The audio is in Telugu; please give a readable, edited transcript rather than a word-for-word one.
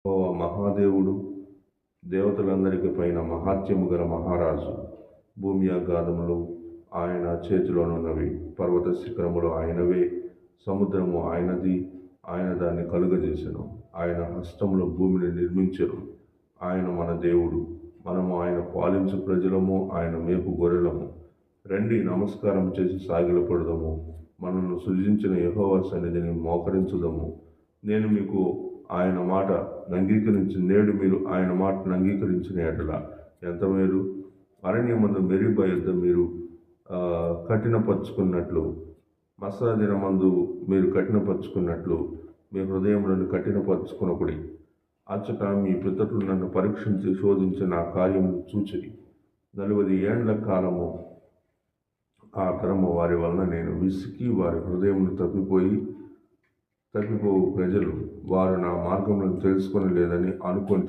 యెహోవా మహాదేవుడు, దేవతలందరికి పైన మహాత్యము గల మహారాజు. భూమి అగాధములు ఆయన చేతిలోనున్నవి, పర్వత శిఖరములు ఆయనవే, సముద్రము ఆయనది, ఆయన దాన్ని కలుగజేసెను. ఆయన హస్తములో భూమిని నిర్మించెను. ఆయన మన దేవుడు, మనము ఆయన పాలించు ప్రజలము, ఆయన మేపు గొర్రెలము. రండి, నమస్కారం చేసి సాగిలపడదము, మనల్ని సృజించిన యెహోవా సన్నిధిని మోకరించుదము. నేను మీకు ఆయన మాట అంగీకరించి నేడు మీరు ఆయన మాటను అంగీకరించిన ఎడల ఎంత మేలు. అరణ్యమందు మెరీబా యుద్ధ మీరు కఠినపరుచుకున్నట్లు, మస్సా దినమందు మీరు కఠినపరుచుకున్నట్లు మీ హృదయములను కఠినపరుచుకునకుడి. అచ్చట మీ పితరులు నన్ను పరీక్షించి శోధించి నా కార్యమును చూచిరి. 40 ఏండ్ల కాలము ఆ తరము వారి వలన నేను విసికి వారి హృదయమును తప్పిపోవు ప్రజలు, వారు నా మార్గములను తెలుసుకొనలేదని అనుకుంటున్నారు.